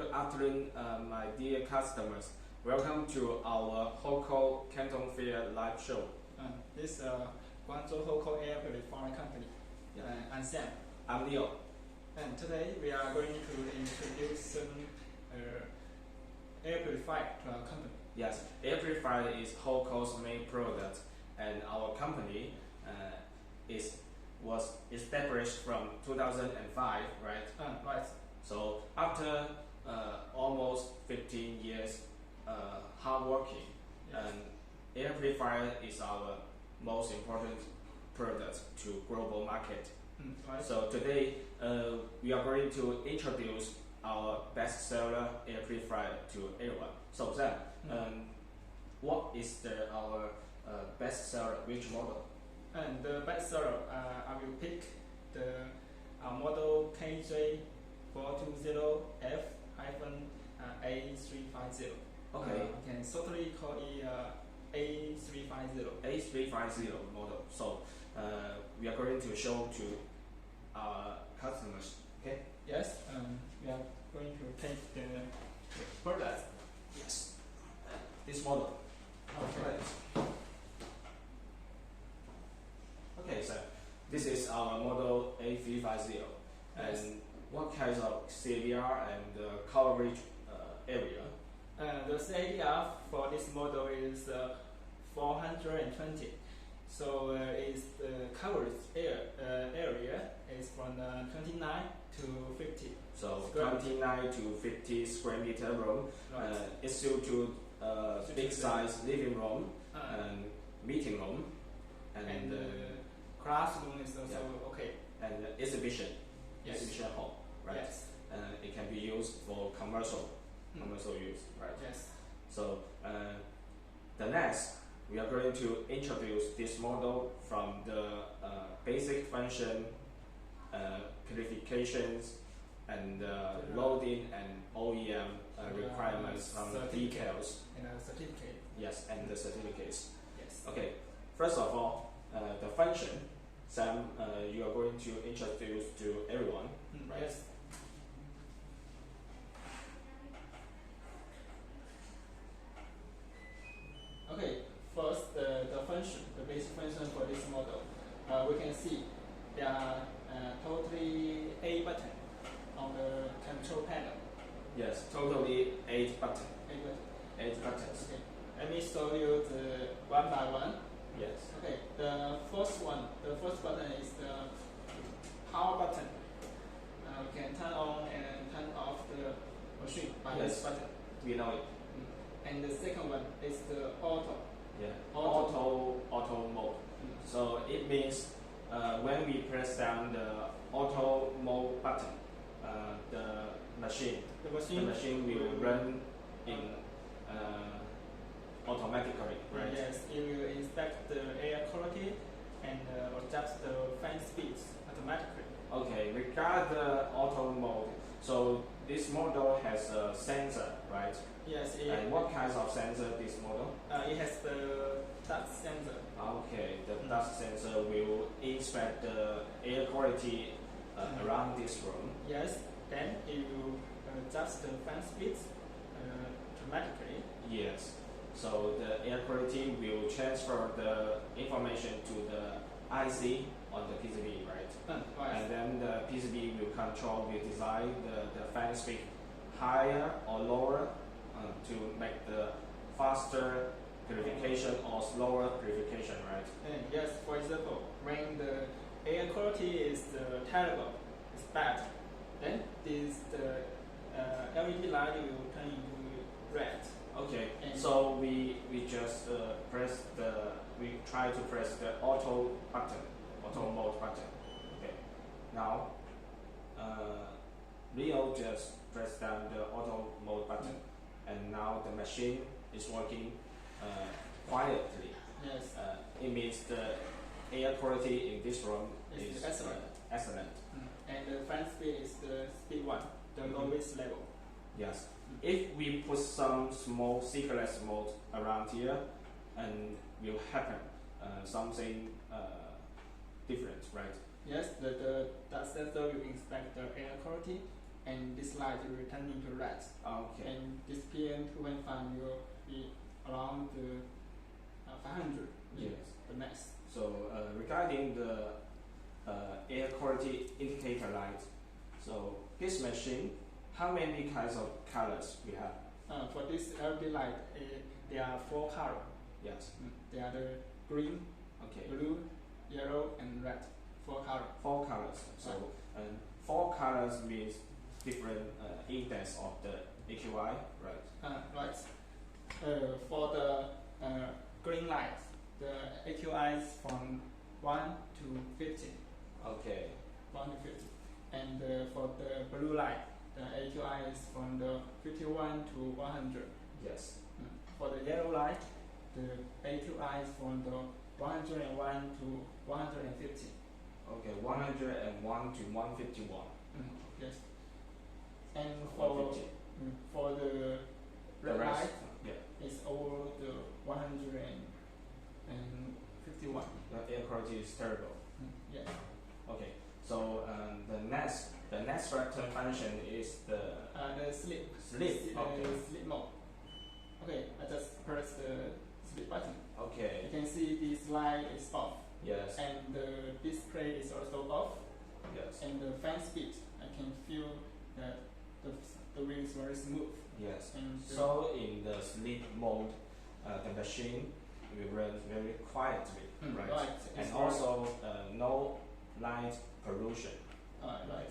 Good afternoon, my dear customers. Welcome to our Hoco Canton Fair live show. This is Guangzhou Hoco Air Purifier Company. I'm Sam. I'm Leo. And today we are going to introduce some air purifier to our company. Yes, air purifier is Hoco's main product, and our company was established from 2005, right? Right. So after almost 15 years hard working, Yes. and air purifier is our most important product to global market. Right. So today we are going to introduce our bestseller air purifier to everyone. So Sam, what is our bestseller? Which model? And the bestseller, I will pick the model KJ420F-A350. Okay. You can totally call it A350. A350 model. So we are going to show to our customers. Okay. Yes. We are going to take the product. Yes. This model. Okay. Okay, so this is our model A350. Yes. And what kinds of CDR and coverage area? The CADR for this model is 420. So its coverage area is from 29 to 50. So Square 29 to 50 square meter room. Right. It's suited to big size living room and meeting room and classroom is also okay. And exhibition hall, right? Yes. It can be used for commercial use, right? Yes. So the next, we are going to introduce this model from the basic function, purifications, and loading and OEM requirements from the details. And a certificate. Yes, and the certificates. Yes. Okay, first of all, the function. Sam, you are going to introduce to everyone, right? Yes. Okay, first the function, the basic function for this model. We can see there are totally 8 buttons on the control panel. Yes, totally 8 buttons. 8 buttons. 8 buttons. Okay, let me show you the one by one. Yes. Okay, the first button is the power button. We can turn on and turn off the machine by this button. We know it. And the second one is the auto. Yeah. Auto mode. So it means when we press down the auto mode button, the machine will run in automatically, right? Yes, it will inspect the air quality and adjust the fan speeds automatically. Okay, regard the auto mode. So this model has a sensor, right? Yes. And what kinds of sensor this model? It has the dust sensor. Okay, the dust sensor will inspect the air quality around this room. Yes, then it will adjust the fan speeds automatically. Yes. So the air quality will transfer the information to the IC on the PCB, right? Right. And then the PCB will design the fan speed higher or lower to make the faster purification or slower purification, right? And yes, for example, when the air quality is terrible, it's bad, then the LED light will turn into red. Okay, and so we just we try to press the auto mode button. Okay, now Leo just pressed down the auto mode button, and now the machine is working quietly. Yes. It means the air quality in this room is excellent. Excellent. And the fan speed is the speed 1, the lowest level. Yes. If we put some small secretless mode around here, and will happen something different, right? Yes, the dust sensor will inspect the air quality, and this light will return into red. Okay. And this PM2.5 will be around 500 Yes. the max. So regarding the air quality indicator light, so this machine, how many kinds of colors we have? For this LED light, there are 4 colors. Yes. They are the green, Okay. blue, yellow, and red. 4 colors. 4 colors. So 4 colors means different index of the AQI, right? Right. For the green light, the AQI is from 1 to 50. Okay. 1 to 50. And for the blue light, the AQI is from the 51 to 100. Yes. For the yellow light, the AQI is from the 101 to 150. Okay, 101 to 151. Yes. And for the red light, it's over the 151. The air quality is terrible. Yes. Okay. So the next button function is the sleep. Sleep. Okay. Sleep mode. Okay, I just press the sleep button. Okay. You can see this light is off. Yes. And the display is also off. Yes. And the fan speed, I can feel that the wheel is very smooth. Yes. And So in the sleep mode, the machine will run very quietly, right? And also no light pollution. Right.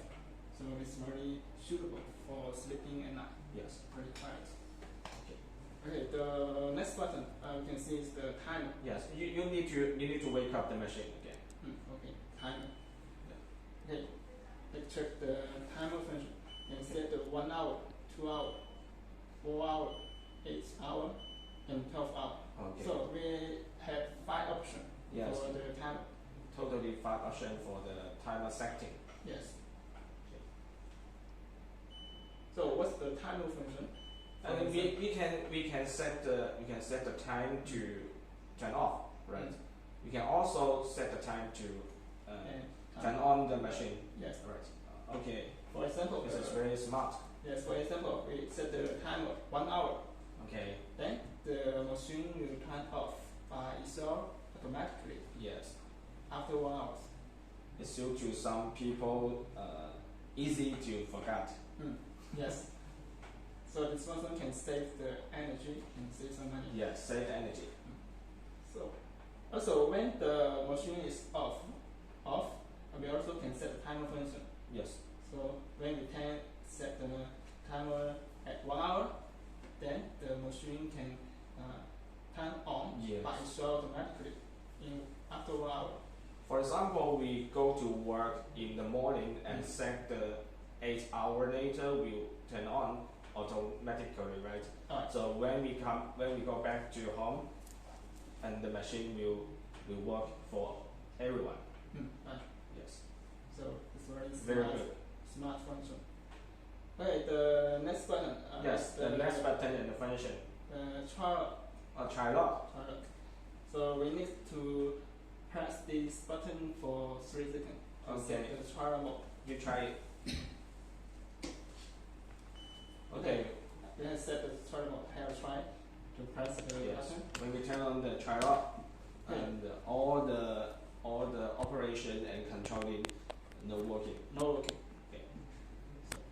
So it's very suitable for sleeping at night. Yes. Very quiet. Okay. Okay. The next button you can see is the timer. Yes. You need to wake up the machine again. Okay. Timer. Okay. Let's check the timer function. You can set the 1 hour, 2 hour, 4 hour, 8 hour, and 12 hour. Okay. So we have 5 options for the timer. Totally 5 options for the timer setting. Yes. Okay. So what's the timer function? And we can set the time to turn off, right? We can also set the time to turn on the machine. Yes. Right. Okay. For example, this is very smart. Yes. For example, we set the timer 1 hour. Okay. Then the machine will turn off by itself automatically. Yes. After 1 hour. It's due to some people easy to forget. Yes. So this one can save the energy and save some money. Yes, save the energy. So also when the machine is off, we also can set the timer function. Yes. So when we can set the timer at 1 hour, then the machine can turn on by itself automatically after 1 hour. For example, we go to work in the morning and set the 8 hour later will turn on automatically, right? So when we go back to home, and the machine will work for everyone. Yes. So it's very good. Smart function. Okay, the next button. The next button in the function. Try lock. Try lock. So we need to press this button for 3 seconds. Okay. The try mode. You try it. Okay. We have set the try mode. Have try to press the button. When we turn on the try lock, and all the operation and controlling no working. Okay.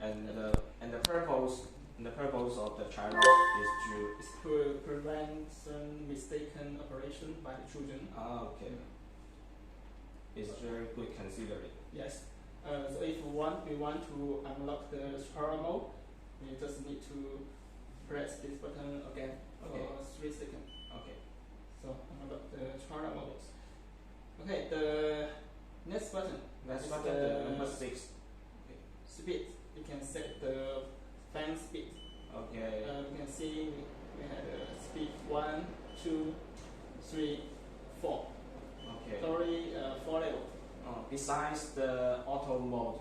And the purpose of the try lock is to prevent some mistaken operation by the children. Okay. It's very good considering. Yes. So if we want to unlock the spiral mode, we just need to press this button again for 3 seconds. Okay. So unlock the spiral mode. Okay. The next button. Next button, the number 6. Okay. Speed. You can set the fan speed. Okay. You can see we had speed 1, 2, 3, 4. Okay. Sorry, 4 level. Besides the auto mode,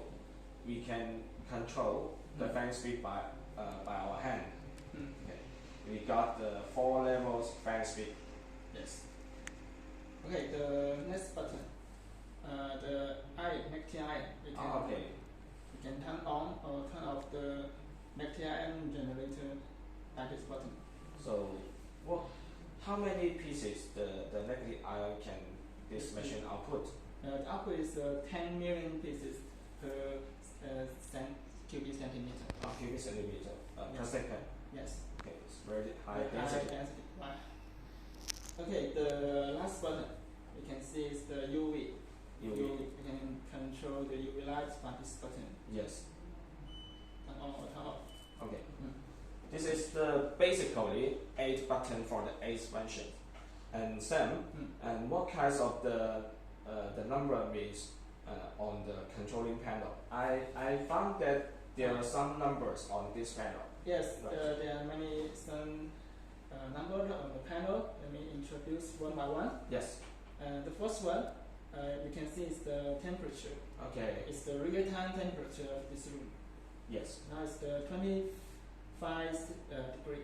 we can control the fan speed by our hand. Okay. We got the 4 levels fan speed. Yes. Okay. The next button, the iron, negative iron. You can turn on or turn off the negative ion generator by this button. So, how many pieces the negative ion can this machine output? The output is 10 million pieces per cubic centimeter. Cubic centimeter per Yes. second. Yes. Okay, it's very high High density. density. Right. Okay, the last button you can see is the UV. UV. You can control the UV light by this button. Yes. Turn on or turn off. Okay. This is the basically 8 button for the 8 function. And Sam, and what kinds of the number means on the controlling panel? I found that there are some numbers on this panel. Yes, Right. there are some numbers on the panel. Let me introduce one by one. Yes. The first one you can see is the temperature. Okay. It's the real time temperature of this room. Yes. Now it's the 25 degree.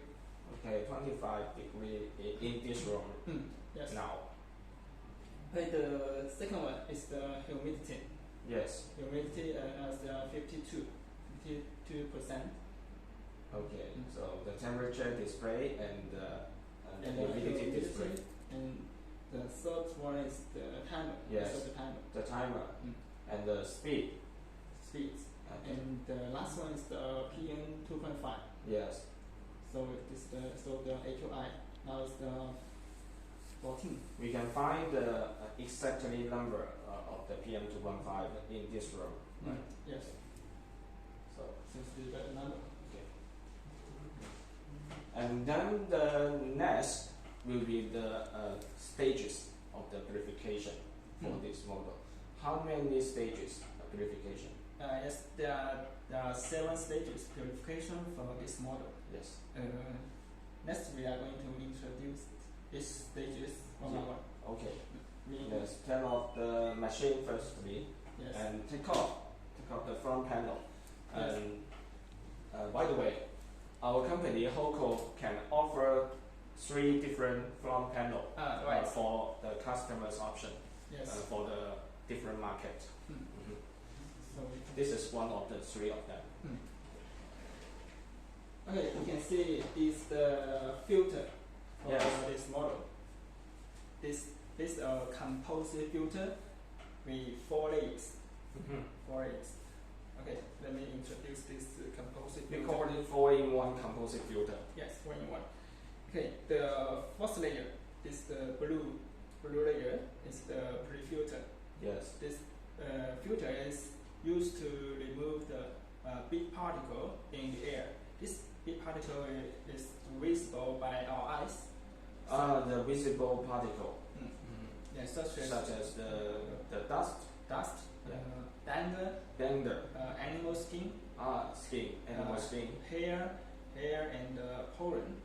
Okay, 25 degree in this room Yes. now. Okay, the second one is the humidity. Yes. Humidity is 52%. Okay. So the temperature display and the And humidity display. And the third one is the timer. Yes. So the timer. The timer and the speed. Speeds. Okay. And the last one is the PM 2.5. Yes. So this the AQI now is the 14. We can find the exactly number of the PM 2.5 in this room. Right. Yes. So. This is the number. Okay. And then the next will be the stages of the purification for this model. How many stages of purification? Yes, there are 7 stages purification for this model. Yes. Next, we are going to introduce these stages one by one. Okay. Let's turn off the machine firstly. Yes. And take off the front panel. Yes. And by the way, our company Hoco can offer 3 different front panel Right. for the customer's option Yes. for the different market. So This is one of the 3 of them. okay, you can see is the filter for Yes. this model. This composite filter with 4 layers. 4 layers. Okay, let me introduce this composite We filter. call it 4-in-1 composite filter. Yes, 4-in-1. Okay, the first layer is the blue layer is the pre-filter. Yes. This filter is used to remove the big particle in the air. This big particle is visible by our eyes. The visible particle, Yeah, such as the dust, dander, animal skin, skin, animal skin, hair and pollen.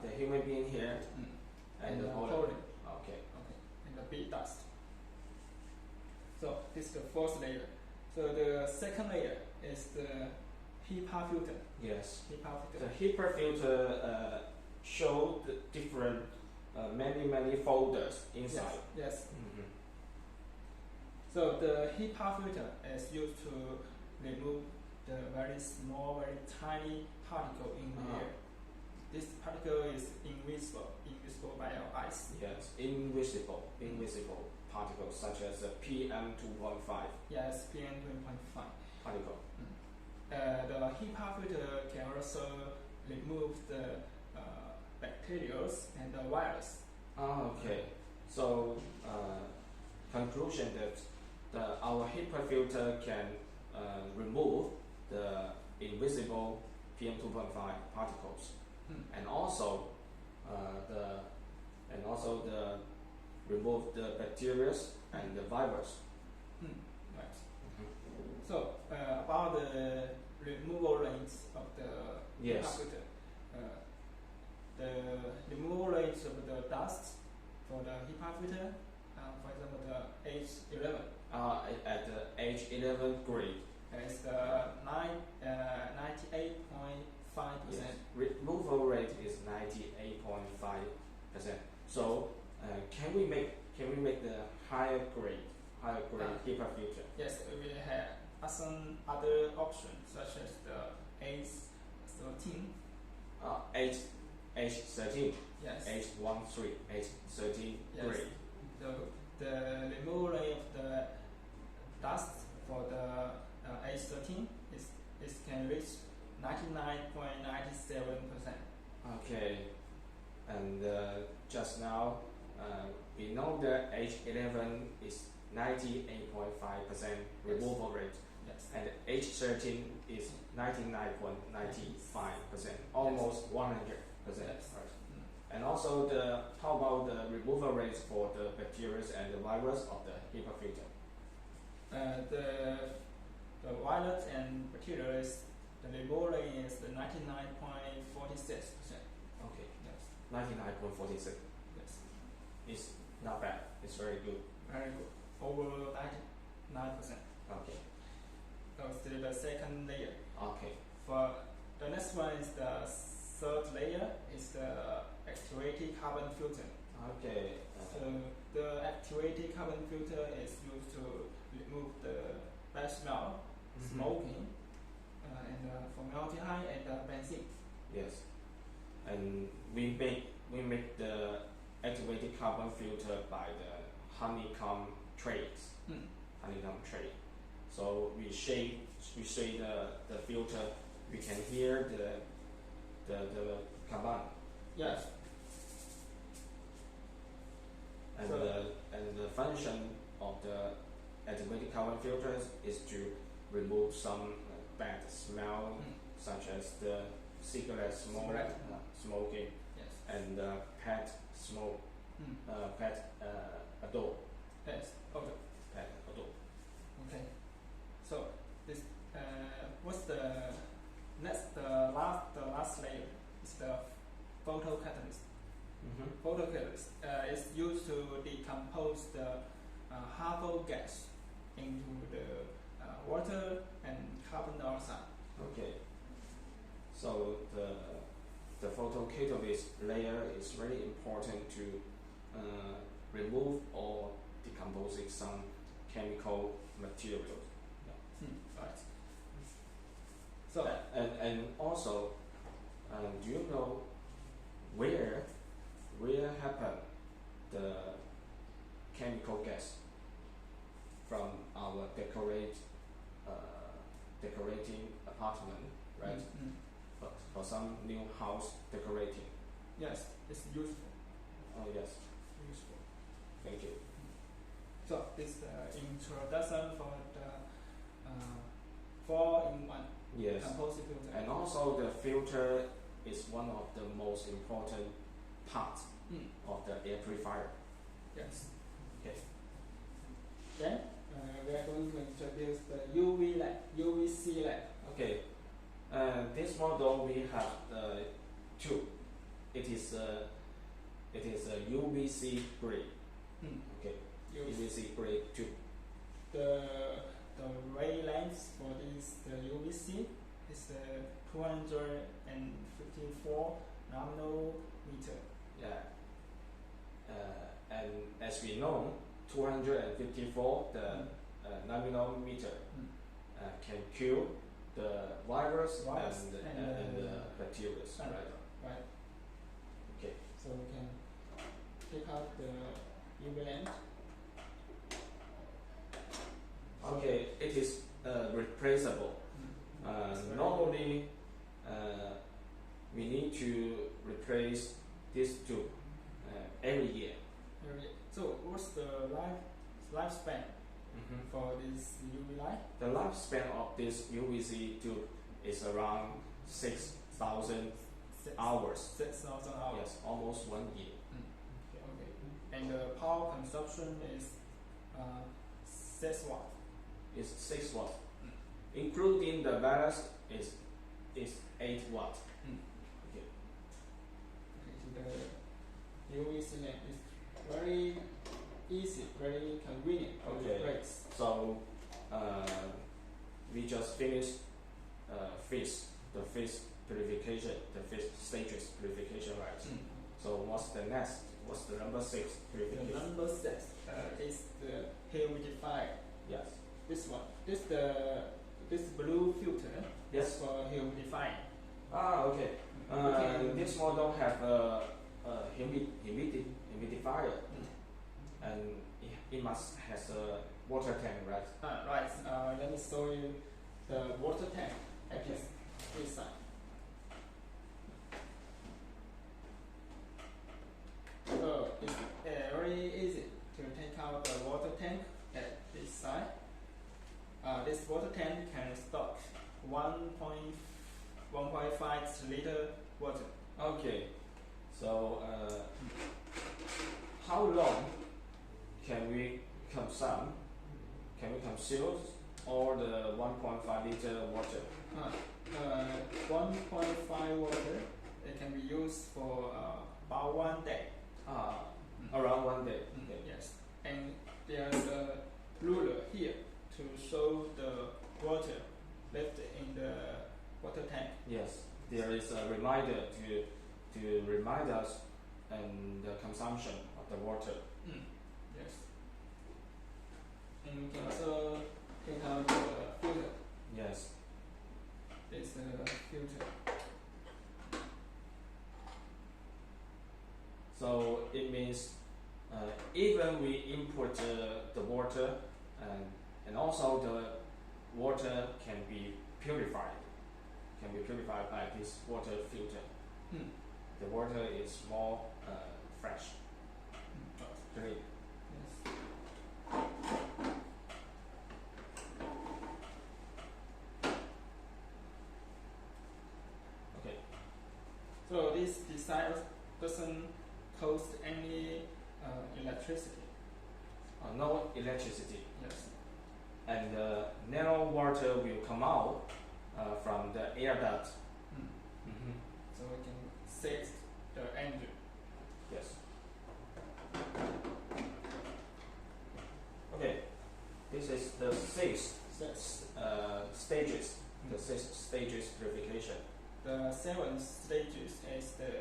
the human being hair, and the pollen. Okay. And the big dust. So this is the first layer. So the second layer is the HEPA filter. Yes. HEPA The filter. HEPA filter show the different many folders inside. Yes. So the HEPA filter is used to remove the very small, very tiny particle in the air. This particle is invisible by our eyes. Yes, invisible particles such as the PM 2.5 Yes, PM 2.5. particle. The HEPA filter can also remove the bacteria and the virus. Okay. So conclusion that our HEPA filter can remove the invisible PM 2.5 particles, and also the remove the bacteria and the virus. Right. So about the removal rates of the HEPA Yes. filter, the removal rates of the dust for the HEPA filter, for example, the H11 At the age 11 grade, is the 98.5%. removal rate is 98.5%. So can we make the higher grade HEPA filter? Yes, we have some other options such as the H13. H13, Yes. H13, H13 Yes. grade. The removal rate of the dust for the H13 is can reach 99.97%. Okay, and just now we know that H11 is 98.5% removal rate, Yes. and H13 is 99.95%, almost 100%. Yes. Right. And also, how about the removal rates for the bacteria and the virus of the HEPA filter? The virus and bacteria the removal rate is 99.46%. Okay, Yes. 99.46. Yes. It's not bad. It's very good. Very good. Over 99%. Okay. That's the second layer. Okay. For the next one is the third layer. Is the actuated carbon filter. Okay. So the actuated carbon filter is used to remove the bad smell, smoking, and formaldehyde and benzene. Yes. And we make the activated carbon filter by the honeycomb trays. Honeycomb tray. So we shade the filter. We can hear the carbon. Yes. And So the function of the activated carbon filters is to remove some bad smell, such as the cigarette smoke, smoking, Yes. and pet smoke, pet odor. Yes. Okay. Pet odor. Okay. So this what's the last layer is the photocatalyst. Photocatalyst is used to decompose the harmful gas into the water and carbon dioxide. Okay. So the photocatalyst layer is very important to remove or decomposing some chemical materials. Right. So And also, do you know where happen the chemical gas from our decorating apartment, right? But for some new house decorating. yes, it's useful. Oh yes, Useful. thank you. So this the introduction for the 4-in-1 Yes, composite filter. and also the filter is one of the most important parts of the air purifier. Yes. Okay. Then we are going to introduce the UVC lamp. Okay. This model we have two. It is a UVC grade. Okay. UVC grade 2. The wavelength for this the UVC is 254 nanometer. Yeah. And as we know, 254 nanometer can kill the virus and the bacteria, right? Right. Okay. So we can take out the UV lamp. Okay, it is replaceable. Normally, we need to replace this tube every year. So what's the lifespan for this UV light? The lifespan of this UVC tube is around 6,000 hours. 6,000 hours. Yes, almost 1 year. Okay. And the power consumption is 6 watt. It's 6 watt, including the ballast is 8 watt. Okay. Okay. So the UVC lamp is very easy, very convenient to Okay. replace. So we just finished the phase purification, the phase stages purification, right? So what's the next? What's the number 6 The purification? number 6 is the humidifier. Yes. this one. This blue filter Yes. is for humidifying. Ah, okay. Okay. This model have a humidifier, and it must has a water tank, right? Right. Let me show you the water tank at Okay. this side. So it's very easy to take out the water tank at this side. This water tank can stock 1.5 liter water. Okay. So how long can we consume? Can we consume all the 1.5 liter water? 1.5 water, it can be used for about 1 day. Around 1 day. Okay. Yes, and there's a ruler here to show the water left in the water tank. Yes, there is a reminder to remind us and the consumption of the water. Yes, and we can also take out the filter. Yes. This is the filter. So it means even we input the water and also the water can be purified by this water filter. The water is more fresh, clean. Yes. Okay. So this design doesn't cost any electricity. No electricity, Yes. and narrow water will come out from the air duct. So we can set the engine. Yes. Okay. This is the six stages. The 6 stages purification. The 7 stages is the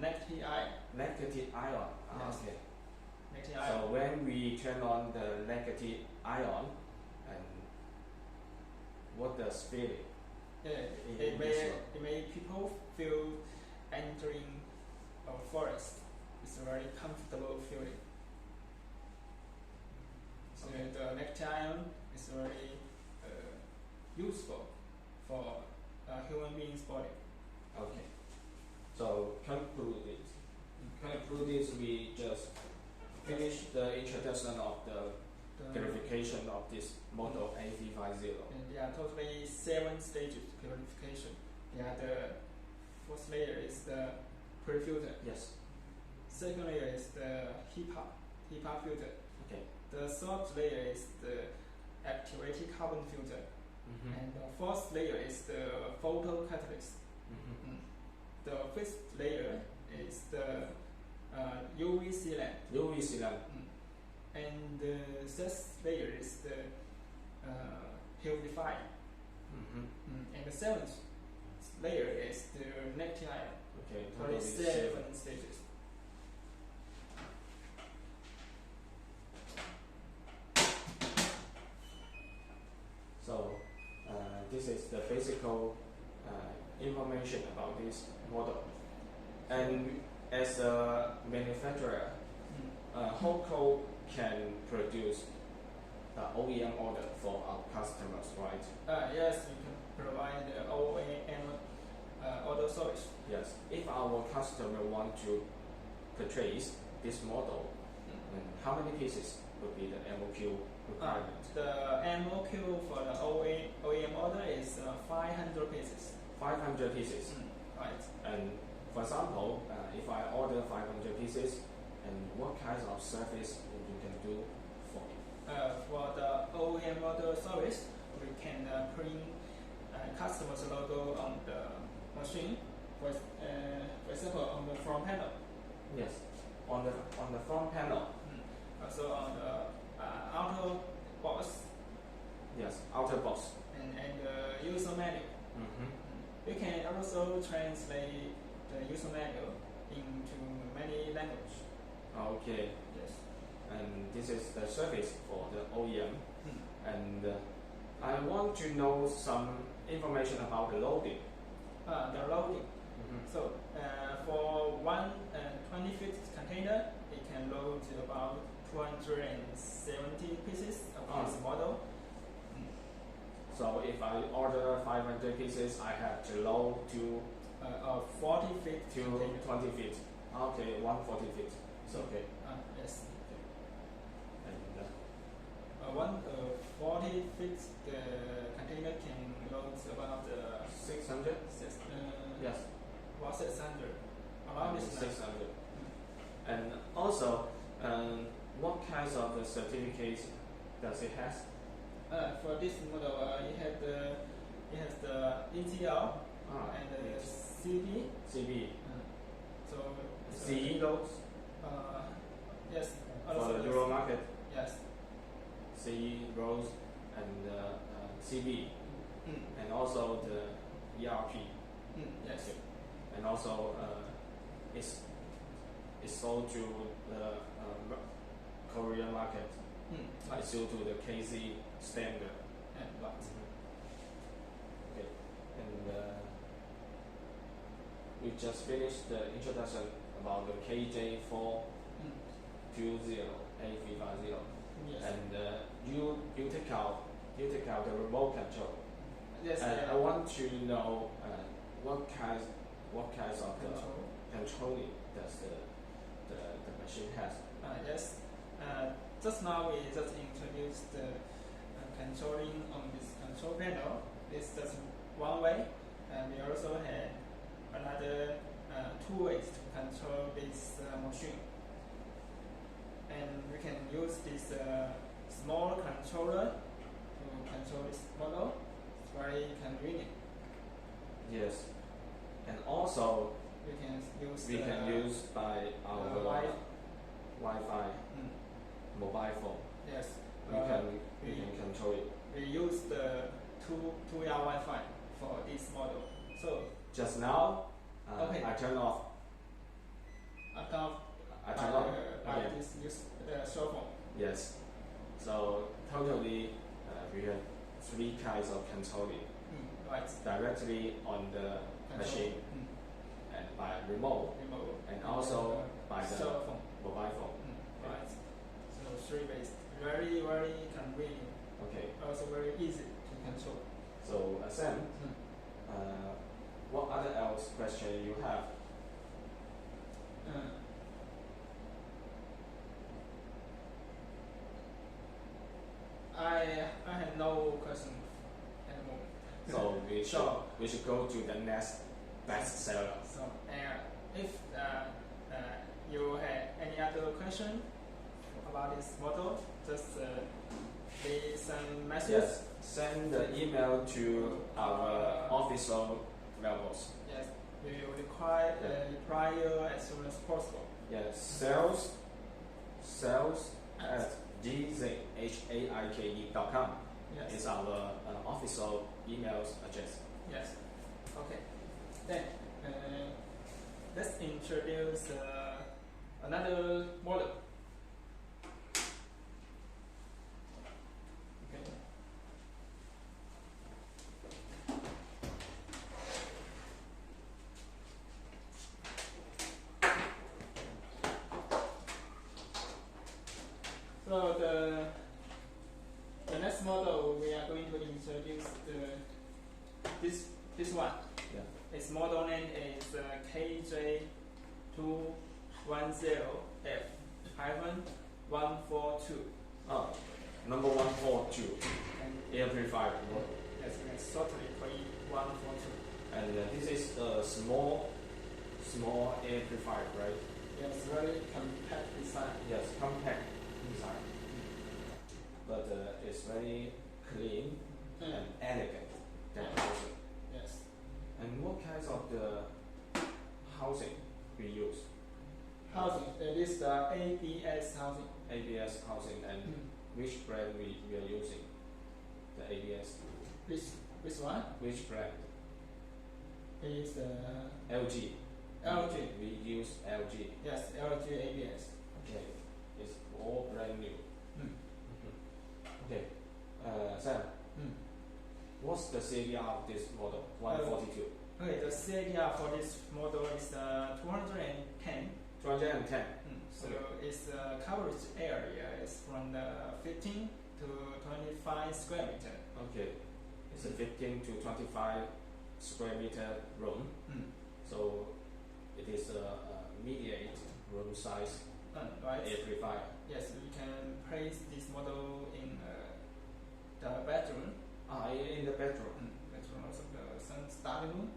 negative ion. Negative ion. Yes. Okay. Negative So ion. when we turn on the negative ion, and what does feeling? It may people feel entering a forest. It's a very comfortable feeling. So Okay. the negative ion is very useful for a human being's body. Okay. So conclude this. We just finish the introduction of the purification of this model AC50. And there are totally 7 stages of purification. The first layer is the pre-filter. Yes. Second layer is the HEPA filter. Okay. The third layer is the Actuated carbon filter. And the fourth layer is the Photocatalyst. The fifth layer is the UV sealant. UV sealant. And the sixth layer is the humidifier. And the seventh layer is the negative ion. Okay. Totally 7 stages. So this is the basic information about this model. And as a manufacturer, Hoco can produce the OEM order for our customers, right? Yes, we can provide the OEM order service. Yes. If our customer want to purchase this model, then how many pieces would be the MOQ requirement? The MOQ for the OEM order is 500 pieces. 500 pieces. Right. And for example, if I order 500 pieces, and what kinds of service you can do for me? For the OEM order service, we can print customer's logo on the machine. For example, on the front panel. Yes. On the front panel. Also on the outer box. Yes. Outer box. And the user manual. We can also translate the user manual into many languages. Okay. Yes. And this is the service for the OEM. And I want to know some information about the loading. The loading. So for one 20-feet container, it can load about 270 pieces of this model. So if I order 500 pieces, I have to load to 40 feet to container. 20 feet. Okay, 140 feet. It's okay. Yes. And One 40 feet container can load about 600? Yes. About 600. Around this 600. And also, what kinds of the certificates does it have? For this model, it has the ETL and the CB. CB. So CE loads yes. for the Euro market. Yes. CE rows and CB, and also the ERP. Yes. And also it's sold to the Korean market. It's sold to the KC standard. Right. Okay. And we just finished the introduction about the KJ420 A350. Yes. And you take out the remote control. Yes. And I want to know what kinds of the controlling does the machine has. Yes. Just now we just introduced the controlling on this control panel. This is just one way, and we also have another two ways to control this machine. And we can use this small controller to control this model. It's very convenient. Yes, and also We can use by our Wi-Fi mobile phone. Yes. We can control it. We use the two-year Wi-Fi for this model. So Just now, okay. I turn off. I turn Okay. this use the cell phone. Yes. So totally, we have three kinds of controlling. Right. Directly on the machine and by remote, and also by the cell phone. mobile phone. Right. So three ways. Very, very convenient. Okay. Also very easy to control. So Sam, what other else question you have? I have no question at the moment. So we should go to the next best seller. So if you have any other question about this model, just leave some message. Yes. Send the email to our official mailbox. Yes, we will reply you as soon as possible. Yes. Sales at gzhaike.com. Yes. Is our official email address. Yes. Okay. Then let's introduce another model. Okay. So the next model we are going to introduce this one. Yeah. Its model name is KJ210F-142. Oh, number 142. Air purifier. Yes, we can shortly call it 142. And this is a small air purifier, right? Yes, very compact design. Yes, compact design. But it's very clean and elegant. Yes. And what kinds of the housing we use? Housing, it is the ABS housing. ABS housing, and which brand we are using? The ABS. Which one? Which brand? It is LG. LG. We use LG. Yes, LG ABS. Okay. It's all brand new. Okay. Sam, what's the CADR of this model 142? Okay, the CADR for this model is 210. 210. So its coverage area is from the 15 to 25 square meter. Okay, it's a 15 to 25 square meter room. So it is a mediate room size right. air purifier. Yes, we can place this model in the bedroom. In the bedroom. Bedroom, also the study room.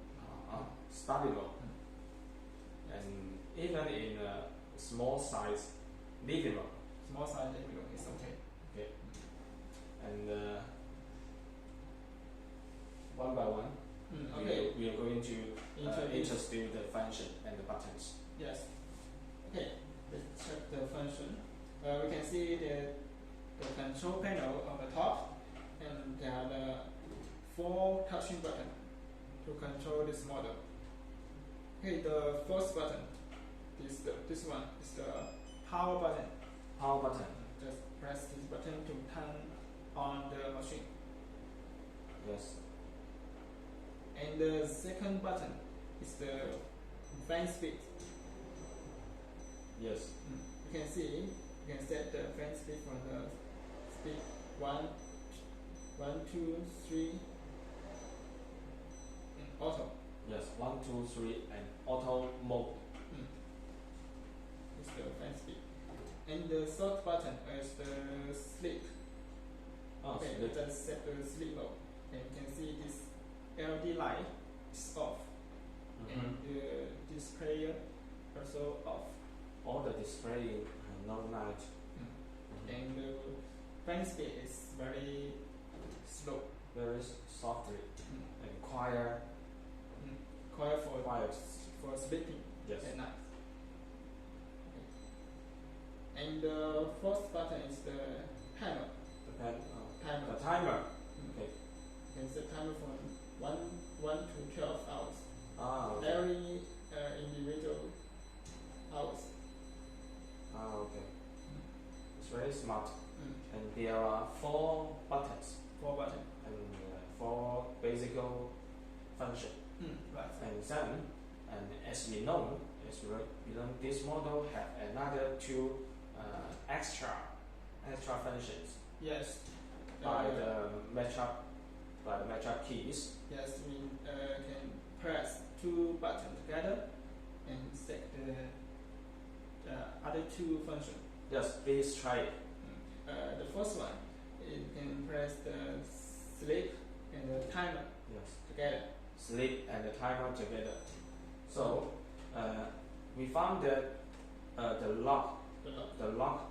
Study room. And even in a small size living room. Small size living room is okay. Okay. And one by one, okay. we are going to introduce the function and the buttons. Yes. Okay. Let's check the function. We can see the control panel on the top, and there are the 4 touching buttons to control this model. Okay, the first button is this one is the power button. Power button. Just press this button to turn on the machine. Yes. And the second button is the fan speed. Yes. You can see, you can set the fan speed from the speed 1, 2, 3 in auto. Yes, 1, 2, 3 and auto mode. It's the fan speed. And the third button is the sleep. Okay, Sleep. just set the sleep mode. And you can see this LED light is off. And the display also off. All the display no light. And the fan speed is very slow. Very softly and quiet. Quiet for sleeping at night. Okay. And the fourth button is the timer. The timer. Okay. You can set timer from 1 to 12 hours. Okay. Every individual hours. Okay. It's very smart. And there are 4 buttons. 4 buttons. And 4 basic functions. Right. And then, and as we know, this model have another 2 extra functions. Yes. By the matchup keys. Yes, we can press 2 buttons together and set the other 2 functions. Yes, please try it. The first one, you can press the sleep and the timer together. Sleep and the timer together. So we found that the lock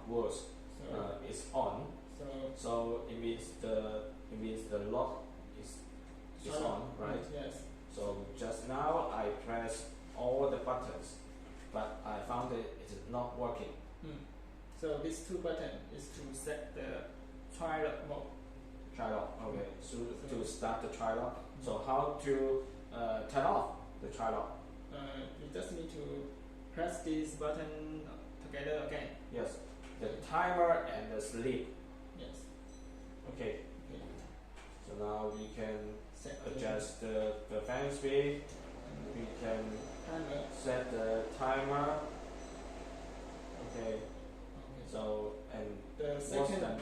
was is on. So it means the lock is on, right? Yes. So just now I pressed all the buttons, but I found that it is not working. So these 2 buttons is to set the tri-lock mode. Tri-lock, okay. So to start the tri-lock. So how to turn off the tri-lock? You just need to press this button together again. Yes. The timer and the sleep. Yes. Okay. So now we can set adjust the fan speed. We can set the timer. Okay. So and the second one.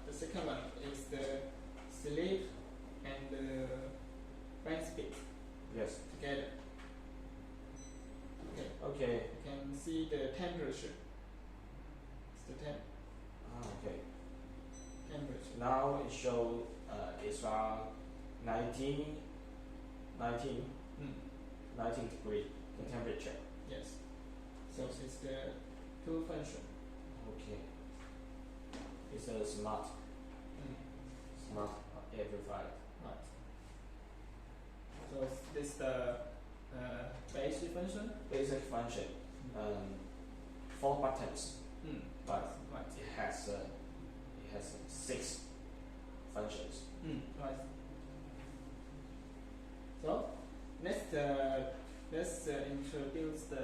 The second one is the sleep and the fan speed. Yes. Together. Okay. You can see the temperature. It's the temp. Okay. Temperature. Now it shows it's around 19 degree the temperature. Yes. So it's the 2 function. Okay. It's a smart air purifier. Right. So this is the basic function. Basic function. 4 buttons. But it has 6 functions. Right. So let's introduce the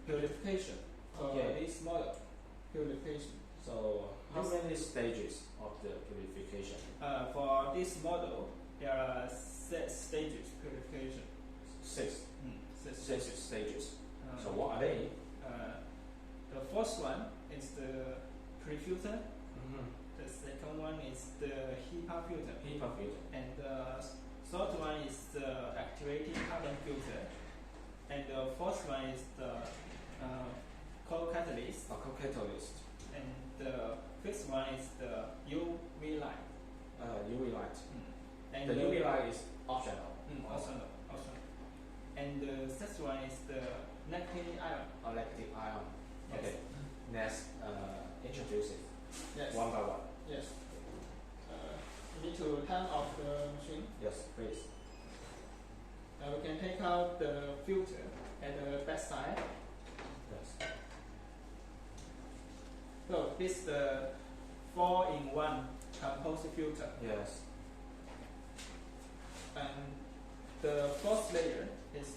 purification. Okay. This model purification. So how many stages of the purification? For this model, there are 6 stages purification. Six. Six stages. So Uh, what are they? the first one is the pre-filter. Mm-hmm. The second one is the HEPA filter. HEPA filter. And the third one is the actuated carbon filter. And the fourth one is the co-catalyst. A co-catalyst. And the fifth one is the UV light. UV light. And The UV light is optional. optional. And the sixth one is the lactic ion. Electric ion. Yes. Okay. Next, introduce it Yes. one by one. Yes. You need to turn off the machine. Yes, please. We can take out the filter at the back side. Yes. So this is the 4-in-1 composite filter. Yes. And the first layer is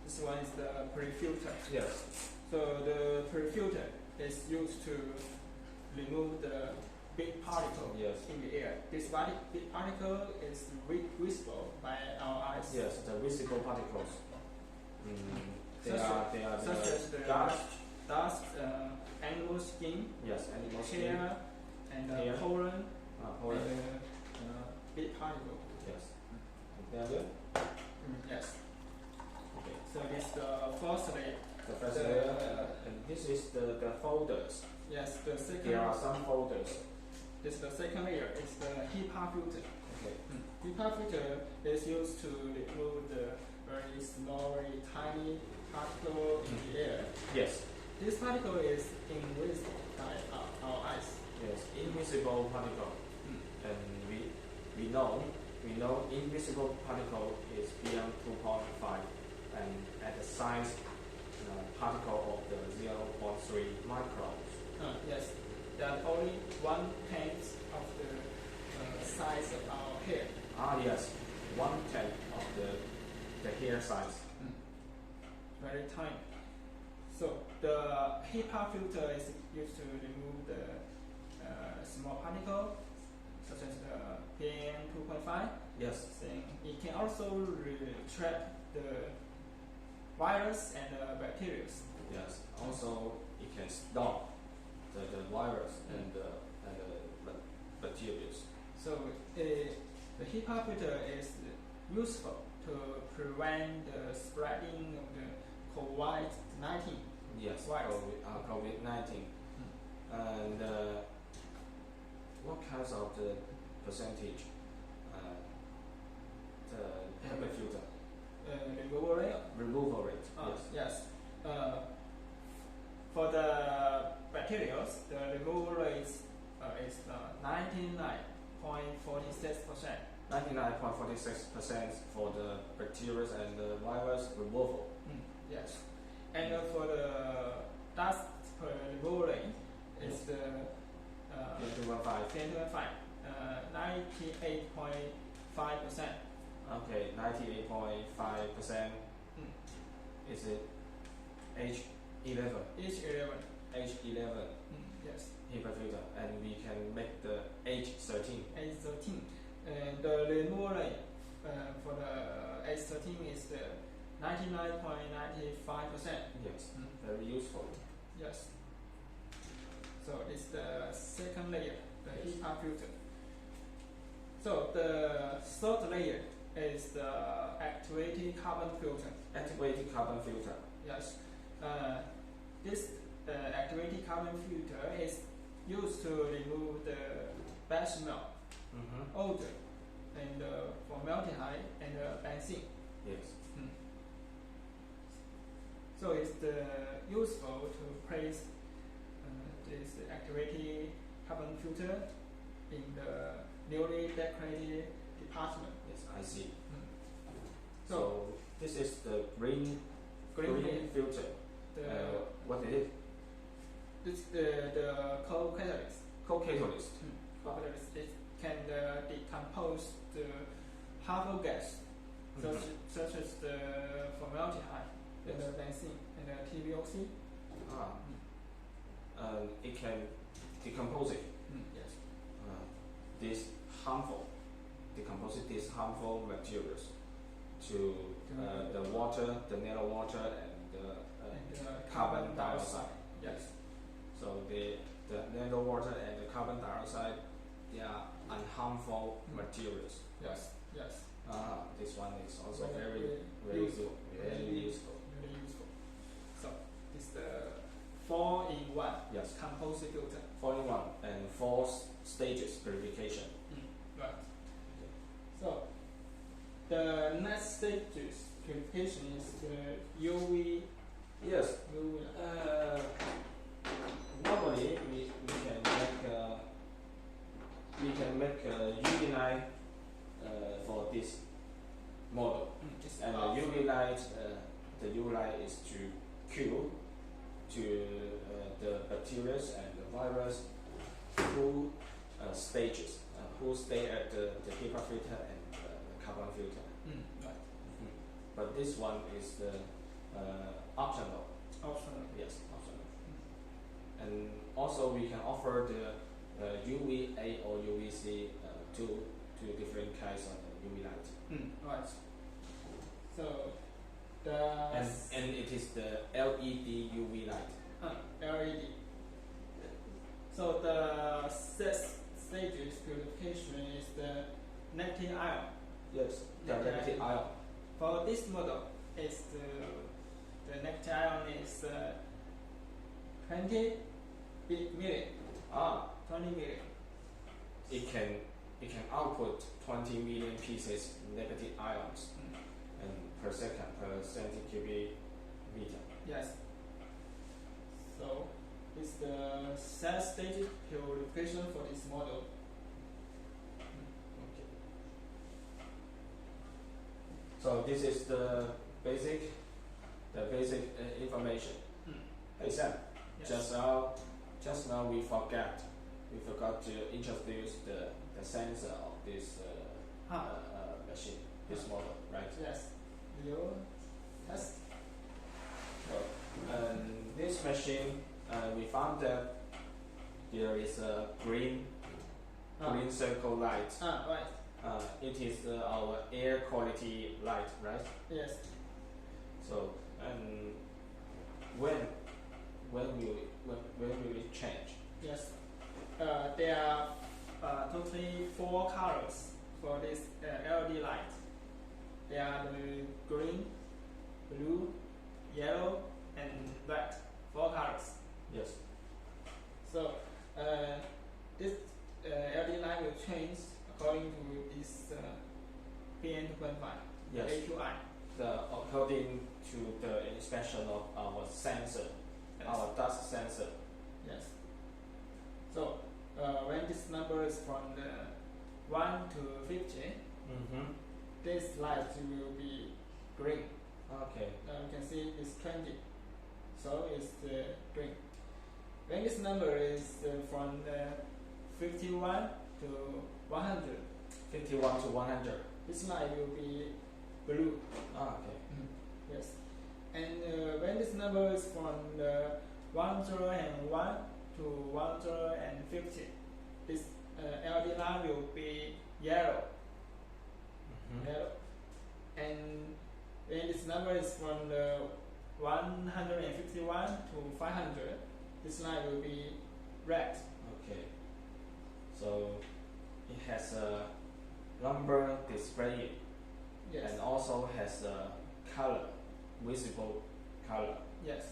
this one is the pre-filter. Yes. So the pre-filter is used to remove the big particle Yes. in the air. This big particle is visible by our eyes. Yes, the visible particles. They Such are such the as the dust. dust, animal skin, Yes, animal skin. hair, and Hair. pollen, Pollen. and big particle. Yes. And then Yes. okay. So this is the first layer. The first The- layer, and this is the folders. Yes, the second. There are some folders. This is the second layer. It's the HEPA filter. Okay. HEPA filter is used to remove the very small, very tiny particle in the air. Yes. This particle is invisible by our eyes. Yes. Invisible particle. And we know invisible particle is PM 2.5 and at the size particle of the 0.3 microns. Yes, they are only 1/10 of the size of our hair. Yes, 1/10 of the hair size. Very tiny. So the HEPA filter is used to remove the small particle, such as the PM 2.5. Yes. Then it can also trap the virus and bacteria. Yes. Also, it can stop the virus and the bacteria. So the HEPA filter is useful to prevent the spreading of the COVID-19. Yes. Virus. COVID-19. And what kinds of the percentage the HEPA filter Removal rate. removal rate? Yes. For the bacteria, the removal rate is 99.46%. 99.46% for the bacteria and the virus removal. Yes. And for the dust removal rate is the 2.5. 98.5%. Okay, 98.5%. Is it H11? H11. H11 Yes. HEPA filter, and we can make the H13. H13. And the removal rate for the H13 is the 99.95%. Yes, very useful. Yes. So it's the second layer, the Yes. HEPA filter. So the third layer is the actuated carbon filter. Activated carbon filter. Yes. This activated carbon filter is used to remove the bad smell, odor, and formaldehyde and benzene. Yes. So it's useful to place this activated carbon filter in the newly decorated department. Yes, I see. So this is the green filter. What is it? It's the co-catalyst. Co-catalyst. Co-catalyst. It can decompose the harmful gas, such as the formaldehyde, and the benzene, and the TVOC. It can decomposing Yes. these harmful materials to the water, the nano water, and the carbon dioxide. Yes. So the nano water and the carbon dioxide, they are unharmful materials. Yes. Yes. This one is also Very very useful. useful. Very useful. So it's the 4-in-1 Yes. composite filter. 4-in-1 and 4 stages purification. Right. So the next stages purification is the UV. Yes. UV. Normally we can make a UV light for this model, and the UV light is to kill the bacteria and the virus who stages who stay at the HEPA filter and the carbon filter. Right. But this one is the optional. Optional. Yes, optional. And also we can offer the UVA or UVC two different kinds of UV light. Right. So the and it is the LED UV light. LED. So the stages purification is the negative ion. Yes, the negative ion. For this model, is the negative ion is 20 million. 20 million. It can output 20 million pieces negative ions and per second per centicubic meter. Yes. So it's the cell stage purification for this model. Okay. So this is the basic information. Hey Sam, Yes. just now we forgot to introduce the sensor of this machine, this model, right? Yes. Your test. So, this machine, we found that there is a green circle light. Right. It is our air quality light, right? Yes. So, when will it change? Yes. There are totally 4 colors for this LED light. They are the green, blue, yellow, and red. 4 colors. Yes. So this LED light will change according to this PM 2.5 Yes. AQI. According to the inspection of our sensor, Yes. our dust sensor. Yes. So when this number is from the 1 to 50, this light will be green. Okay. You can see it's 20, so it's the green. When this number is from the 51 to 100, 51 to 100. this light will be blue. Okay. Yes. And when this number is from the 101 to 150, this LED light will be yellow. Yellow. And when this number is from the 151 to 500, this light will be red. Okay. So it has a number display Yes. and also has a color, visible color, Yes.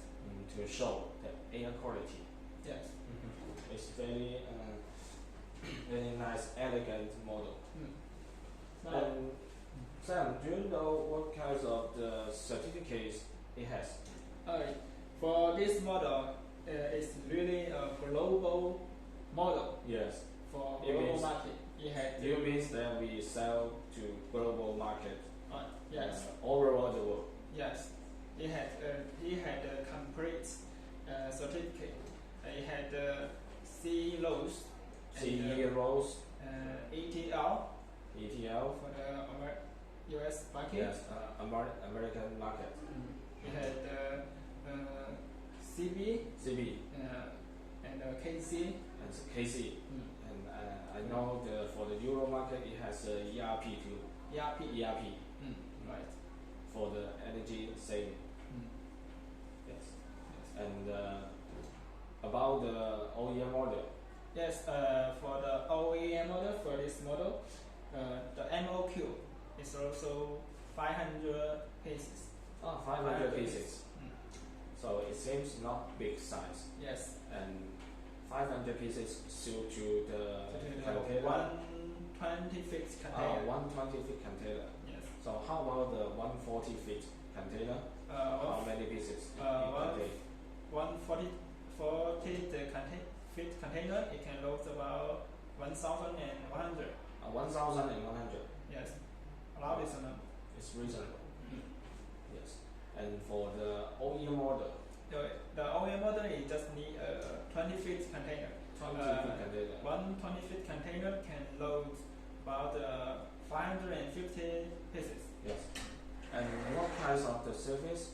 to show the air quality. Yes. It's very very nice, elegant model. So, And Sam, do you know what kinds of the certificates it has? for this model, it's really a global model Yes. for It global means- market. It had It means that we sell to global market yes. all around the world. Yes, it had a complete certificate. It had C Rose, CE Rose, ATL ETL, for the US market. yes, American market, It had CB CB, and KC and KC. And I know for the Euro market it has ERP too. ERP. Right. For the energy saving. Yes. And about the OEM model. Yes, for the OEM model, for this model, the MOQ is also 500 pieces. 500 pieces. So it seems not big size. Yes. And 500 pieces suit to the container. 120 feet container. 120 feet container. Yes. So how about the 140 feet container? How many pieces? 140 feet container, it can load about 1,100. 1,100. Yes. Allow this amount. It's reasonable. Yes. And for the OEM model. The OEM model is just need a 20 feet container. 20 feet container. One 20 feet container can load about 550 pieces. Yes. And what kinds of the service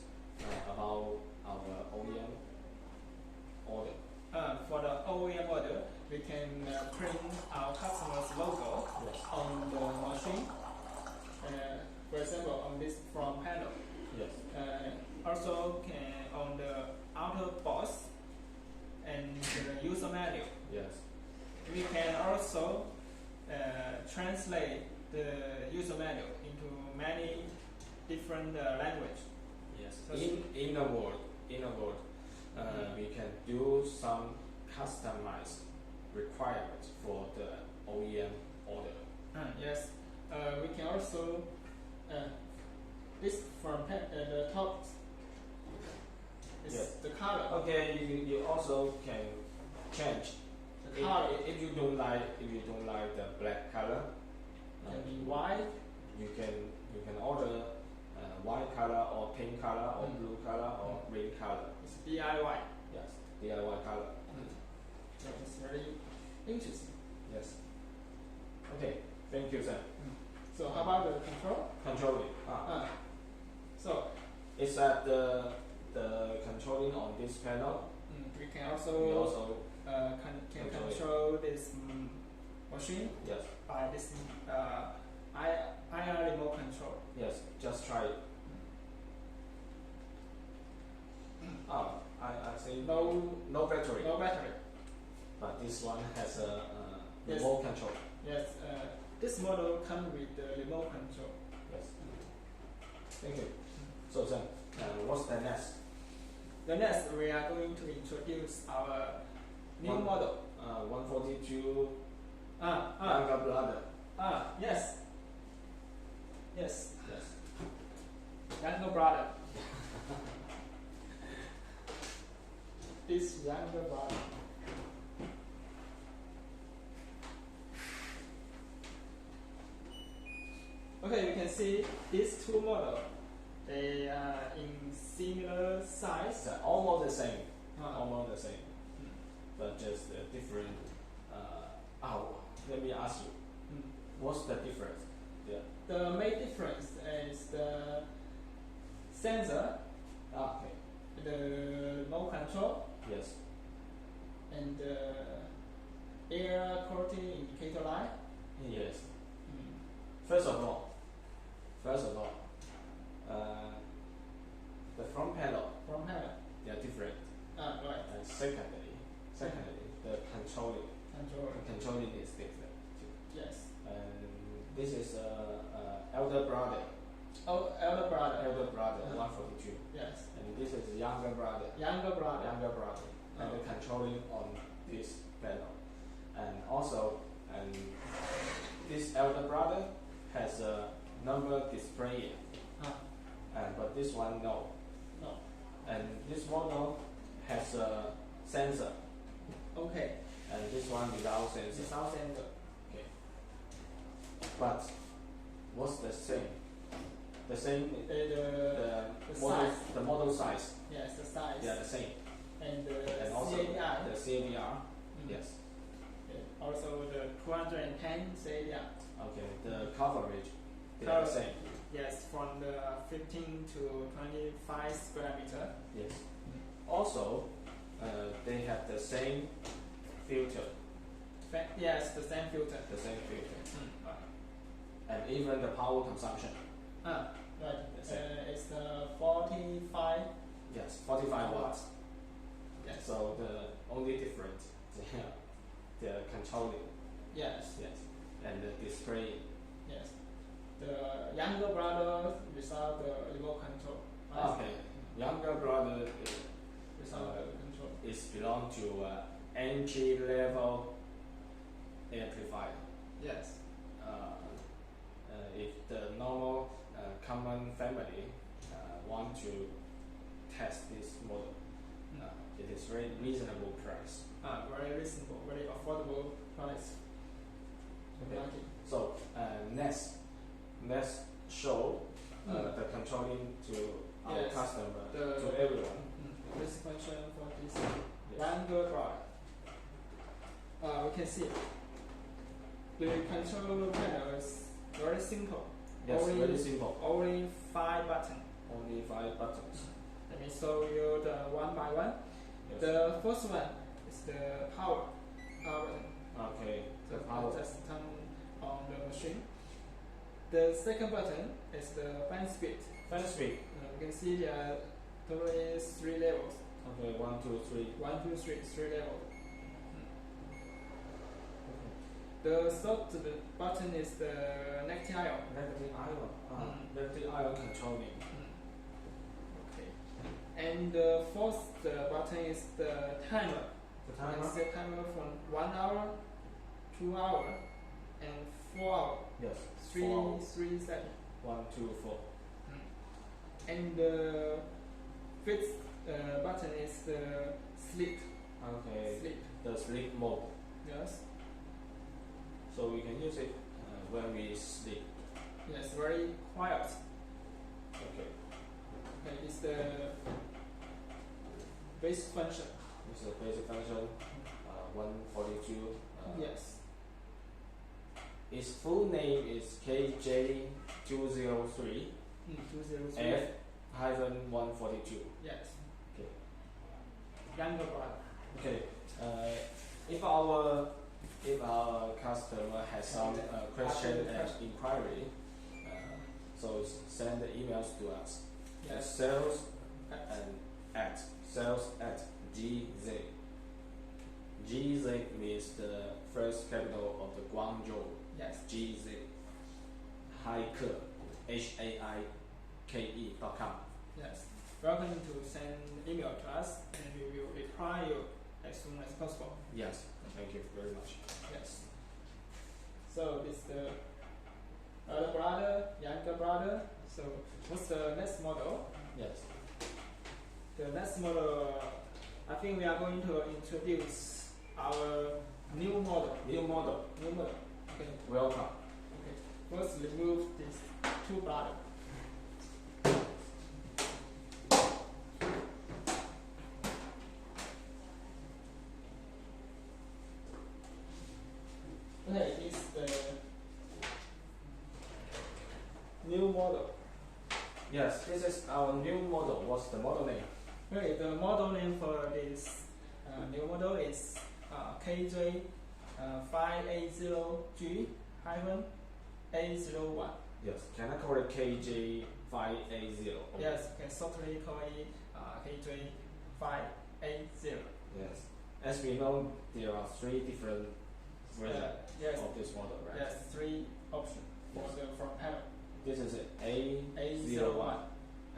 about our OEM order? For the OEM order, we can print our customer's logo on the machine. For example, on this front panel. Yes. Also can on the outer box and the user manual. Yes. We can also translate the user manual into many different language. Yes. So in a word, we can do some customized requirements for the OEM order. Yes. We can also this from the top is the color. Okay, you also can change the color. If you don't like the black color, can be white. You can order white color or pink color or blue color or green color. It's DIY. Yes, DIY color. So it's very interesting. Yes. Okay, thank you, sir. So how about the control? Controlling. So is that the controlling on this panel? We can also can control this machine. Yes. By this IR remote control. Yes. Just try it. I see no battery. No battery. But this one has a remote control. Yes. This model comes with the remote control. Yes. Thank you. So, Sam, what's the next? The next, we are going to introduce our new model. 142 younger brother. Yes. Younger brother. This younger brother. Okay, you can see these two models. They are in similar size. They're almost the same. Almost the same. But just different. Let me ask you. What's the difference? Yeah. The main difference is the sensor. Okay. The remote control. Yes. And the air quality indicator light. Yes. First of all, the front panel. They are different. Right. And secondly, the controlling is different too. Yes. And this is elder brother. Oh, elder brother. 142. Yes. And this is younger brother. And the controlling on this panel. And also, this elder brother has a number display. But this one no. And this model has a sensor. Okay. And this one without sensor. Okay. But what's the same? The same. The model size. Yes, the size. Yeah, the same. And also CADR. the CADR. Yes. Also the 210 CADR. Okay. The coverage. They are the same. Yes, from the 15 to 25 square meter. Yes. Also, they have the same filter. Yes, the same filter. The same filter. Right. And even the power consumption. Right. The same. It's the 45. Yes, 45 watts. Yes. So the only difference, the controlling. Yes. Yes. And the display. Yes. The younger brother without the remote control. Right? Okay. Younger brother Without the control. is belong to entry level amplifier. Yes. If the normal common family want to test this model, it is very reasonable price. Very reasonable, very affordable price. Okay. Market. So let's show the controlling to our Yes. customer, The- to everyone. This function for this Yes. younger brother. We can see the control panel is very simple. Yes, Only- very simple. Only 5 buttons. Only 5 buttons. Let me show you the one by one. Yes. The first one is the power button. Okay. The So power. just turn on the machine. The second button is the fan speed. Fan speed. You can see there are totally 3 levels. Okay, 1, 2, 3. 1, 2, 3, 3 levels. The third button is the negative ion. Negative ion. Negative ion controlling. Okay. And the fourth button is the timer. The You timer. can set timer from 1 hour, 2 hour, and 4 hour. Yes. 3 4 hours. 3 seconds. 1, 2, 4. And the fifth button is the sleep. Okay. Sleep. The sleep mode. Yes. So we can use it when we sleep. Yes. Very quiet. Okay. Okay. It's the basic function. This is a basic function. 142. Yes. Its full name is KJ203 203. F-142. Yes. Okay. Younger brother. Okay. If our customer has some question and inquiry, so send the emails to us. Yes. Sales at GZ. GZ means the first capital of the Guangzhou. Yes. GZ. Haike. HAIKE.com. Yes. Welcome to send email to us, and we will reply you as soon as possible. Yes. Thank you very much. Yes. So this is the elder brother, younger brother. So what's the next model? Yes. The next model, I think we are going to introduce our new model. New model. New model. Okay. Welcome. Okay. First, remove these 2 brothers. Okay, this is the new model. Yes, this is our new model. What's the model name? Okay, the model name for this new model is KJ580G-A01. Yes. Can I call it KJ580? Yes, you can certainly call it KJ580. Yes. As we know, there are 3 different versions Yes, of this model, right? yes, 3 options for Yes. the front panel. This is A01,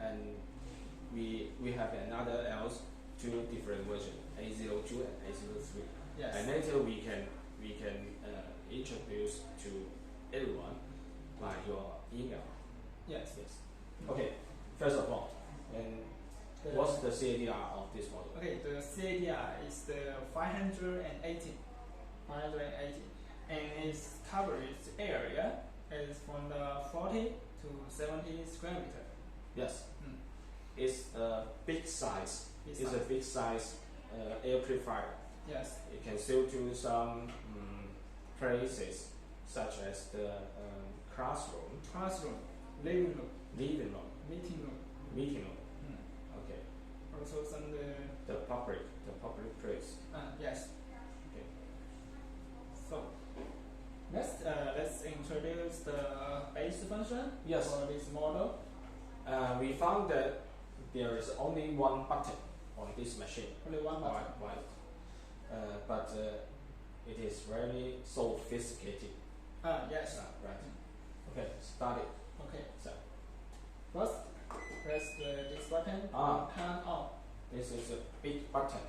and we have another else 2 different versions, A02 and A03. Yes. And later we can introduce to everyone by your email. Yes. Yes. Okay. First of all, and what's the CADR of this model? Okay, the CADR is the 580, and its coverage area is from the 40 to 70 square meter. Yes. It's a big size. Big It's size. a big size air purifier. Yes. It can still do some places such as the classroom, Classroom, living room, living room, meeting room. meeting room. Okay. Also some The public place. yes. Okay. So Next, let's introduce the base function Yes. for this model. We found that there is only one button on this machine. Only one button. Right. But it is very sophisticated. Yes. Right. Okay, start it. Okay. So First, press this button and turn on. this is a big button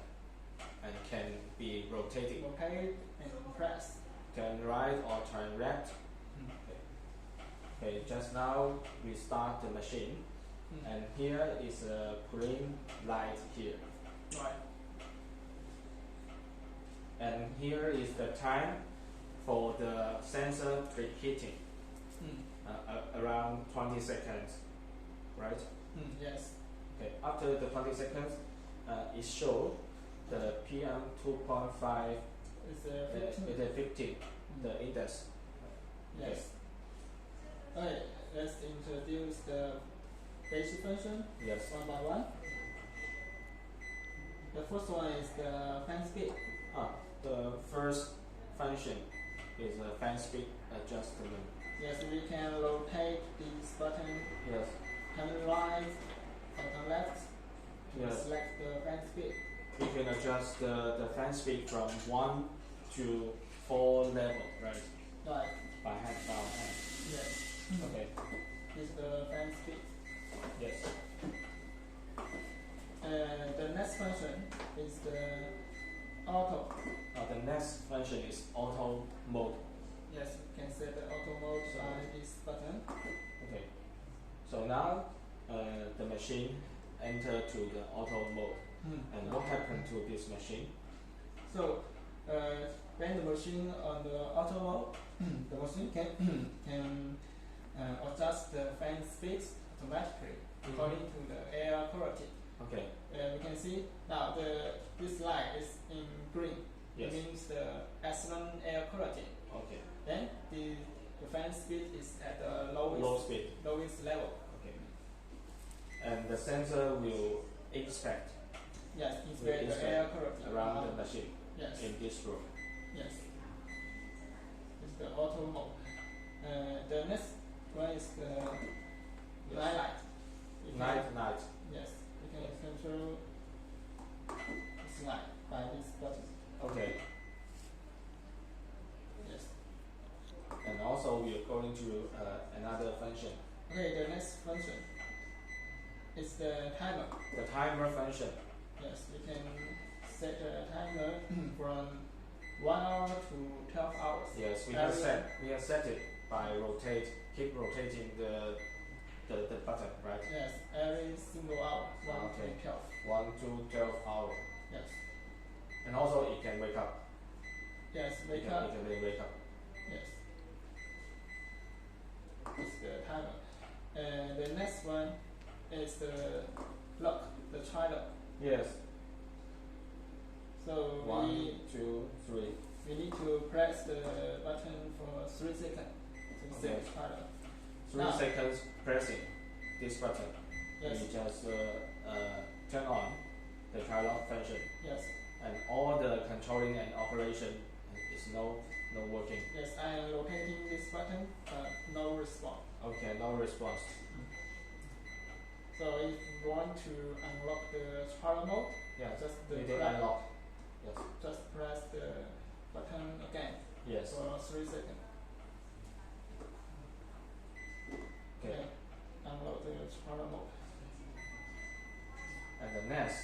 and can be rotated. Rotate and press. Turn right or turn left. Okay, just now we start the machine, and here is a green light here. Right. And here is the time for the sensor preheating, around 20 seconds, right? Yes. Okay, after the 20 seconds, it shows the PM 2.5 It's 15, the index. Yes. Okay, let's introduce the basic function Yes. one by one. The first one is the fan speed. The first function is a fan speed adjustment. Yes, we can rotate this button, Yes. turn right, or turn left. Yes. Select the fan speed. You can adjust the fan speed from 1 to 4 level, right? Right. By hand. Yes. Okay. This is the fan speed. Yes. The next function is the auto. The next function is auto mode. Yes, you can set the auto mode by this button. Okay. So now the machine enter to the auto mode. And what happened to this machine? So when the machine on the auto mode, the machine can adjust the fan speed automatically according to the air quality. Okay. We can see now this light is in green. Yes. It means the excellent air quality. Okay. Then the fan speed is at the Low speed. lowest level. Okay. And the sensor will inspect Yes, inspect the air quality around the machine yes. in this room. Yes. It's the auto mode. The next one is the night light. Night. Yes, you can control this light by this button. Okay. Yes. And also we are going to another function. Okay, the next function is the timer. The timer function. Yes, you can set a timer from 1 hour to 12 hours. Yes, we have set it by keep rotating the button, right? Yes, every single hour, 1 to 12. 1 to 12 hours. Yes. And also it can wake up. Yes, It wake can up. wake up. Yes. It's the timer. And the next one is the lock, the child lock. Yes. So 1, 2, 3. we need to press the button for 3 seconds to set the child lock. 3 Now. seconds pressing this button. Yes. We just turn on the child lock function, Yes. and all the controlling and operation is no working. Yes, I am rotating this button, but no response. Okay, no response. So if you want to unlock the child mode, Yeah, just we did unlock. Yes. just press the button again Yes. for 3 seconds. Okay. Unlock the child mode. And the next.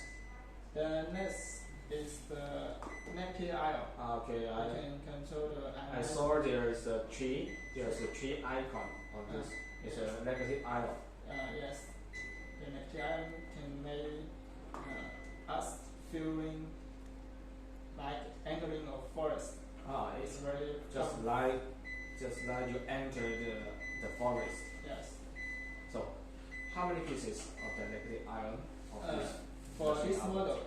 The next is the negative ion. Okay, I can control the ion. I saw there is a tree. There's a tree icon on this. It's a negative ion. Yes. The negative ion can make us feeling like entering a forest. It's It's very just like you enter the forest. yes. So, how many pieces of the negative ion of this? For machine this output? model,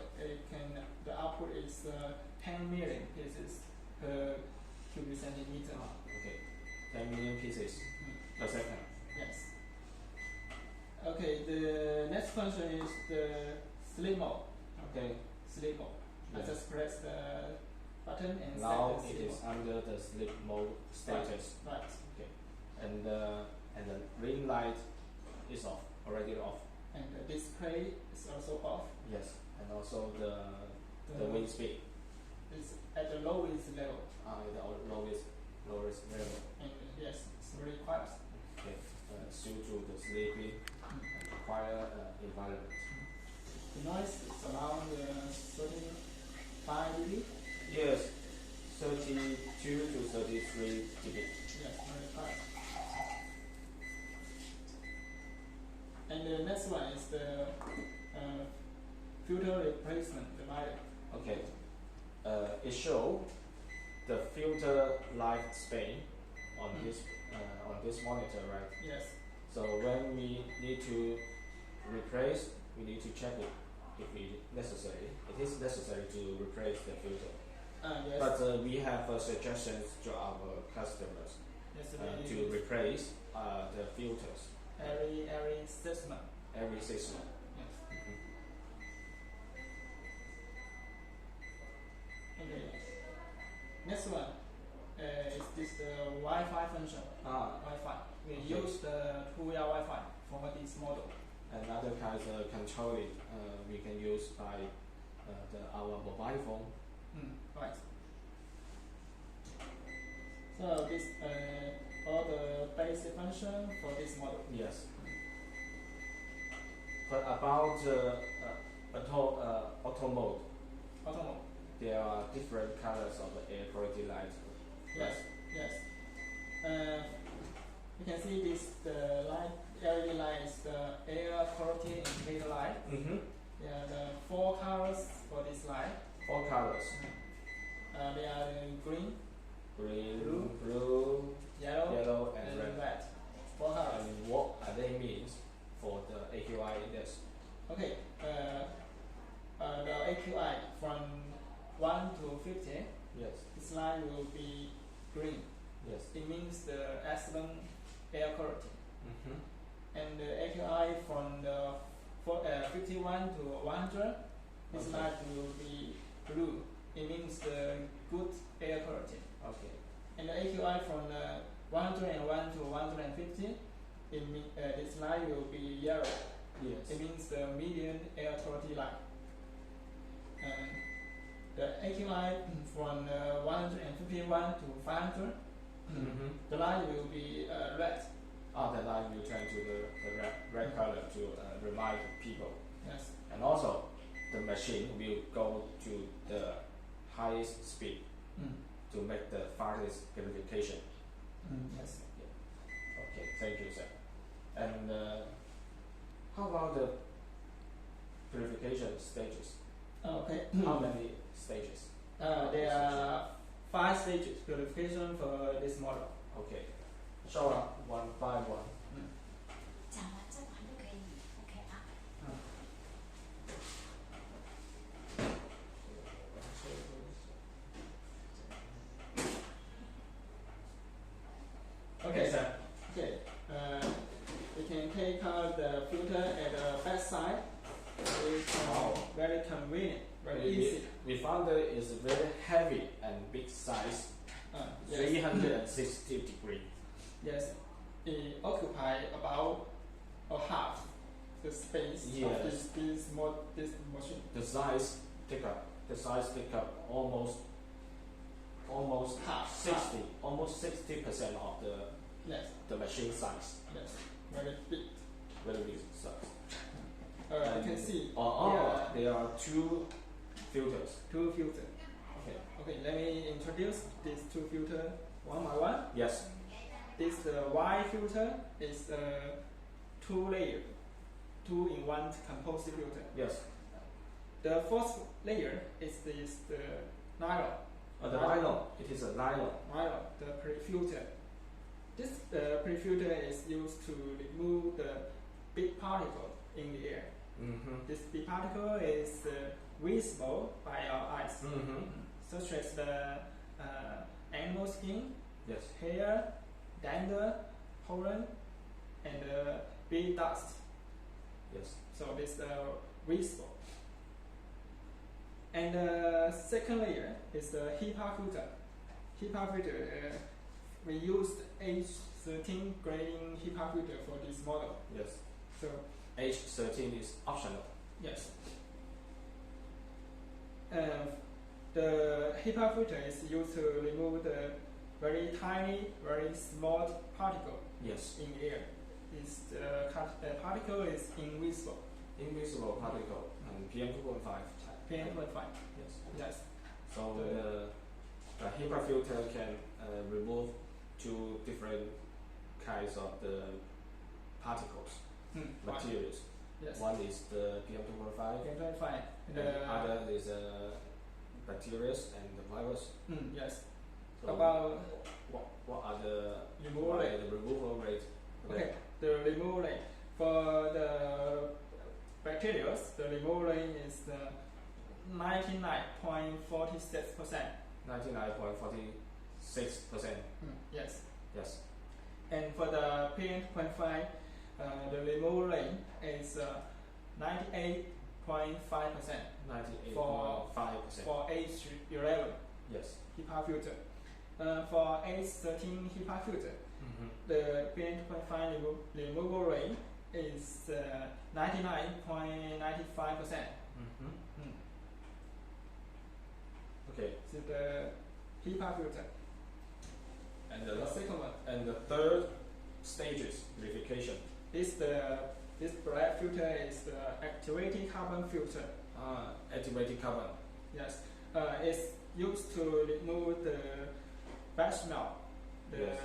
the output is 10 million pieces per cubic centimeter. Okay, 10 million pieces per second. Yes. Okay, the next function is the sleep mode. Okay. Sleep mode. I Yeah. just press the button and now set it the is under the sleep mode status. Right. Okay. And the ring light is off, already off. And the display is also off. Yes. And also the wind speed is at the lowest level. The lowest level. And yes, it's very quiet. Okay. Suit to the sleeping and quiet environment. The noise is around 35 dB. Yes. 32 to 33 dB. Yes, very quiet. And the next one is the filter replacement, the light. Okay. It shows the filter lifespan on this monitor, right? Yes. So when we need to replace, we need to check it if it necessary. It is necessary to replace the filter. Yes. But we have suggestions to our customers Yes, to replace the filters every 6 months. every 6 months. Yes. Mhm. Okay. Next one is this Wi-Fi function. Wi-Fi. We Okay. use the 2-way Wi-Fi for this model. Another kind of controlling we can use by our mobile phone. Right. So this all the basic function for this model. Yes. But about auto mode, Auto mode. there are different colors of the air quality light. Yes. Yes. You can see this the light LED light is the air quality indicator light. Mm-hmm. There are the 4 colors for this light. 4 colors: They are green, green, Blue, blue, yellow, yellow, and and red. red. 4 colors. And what are they means for the AQI index? Okay. The AQI from 1 to 50, Yes. this line will be green. Yes. It means the excellent air quality. Mm-hmm. And the AQI from the 51 to 100, this Okay. light will be blue. It means the good air quality. Okay. And the AQI from the 101 to 150, this light will be yellow. Yes. It means the medium air quality light. And the AQI from 151 to 500, Mm-hmm. the light will be red. The light will turn to the red color to remind people. Yes. And also, the machine will go to the highest speed to make the fastest purification. Yes. Okay, thank you, sir. And how about the purification stages? Okay. How many stages? There are 5 stages purification for this model. Okay, show up 1 by 1. 讲完这款就可以 OK 啊。 Okay. sir. Okay. We can take out the filter at the back side. It's very convenient, very easy. We found that it's very heavy and big size, Yes. 360 degree. Yes. It occupies about a half the space Yes. of this machine. The size take up almost Half. 60, almost 60% of Yes. the machine size. Yes. Very big. Very big size. You can see There are 2 filters. 2 filters. Okay. Okay, let me introduce these 2 filters one by one. Yes. This Y filter is a 2-layer, 2-in-1 composite filter. Yes. The first layer is the nylon. The nylon. It is a nylon. Nylon, the pre-filter. This pre-filter is used to remove the big particle in the air. Mm-hmm. This big particle is visible by our eyes, Mm-hmm. such as the animal skin, Yes. hair, dander, pollen, and bee dust. Yes. So this visible. And the second layer is the HEPA filter. HEPA filter, we used H13 grading HEPA filter for this model. Yes. So H13 is optional. yes. The HEPA filter is used to remove the very tiny, very small particle Yes. in air. The particle is invisible. Invisible particle and PM2.5. PM2.5. Yes. Yes. So the HEPA filter can remove two different kinds of the particles, materials. Yes. One is the PM2.5, PM2.5. and the other is bacteria and the virus. Yes. So About what are the removal rate? The removal rate? Okay. The removal rate for the bacteria, the removal rate is 99.46%. 99.46%. Yes. Yes. And for the PM2.5, the removal rate is 98.5% 98.5%. for H11 Yes. HEPA filter. For H13 HEPA filter, the PM2.5 removal rate is 99.95%. Okay. So the HEPA filter. And The second one and the third stages purification. is this black filter is the activated carbon filter. Activated carbon. Yes, it's used to remove the bad smell, the Yes.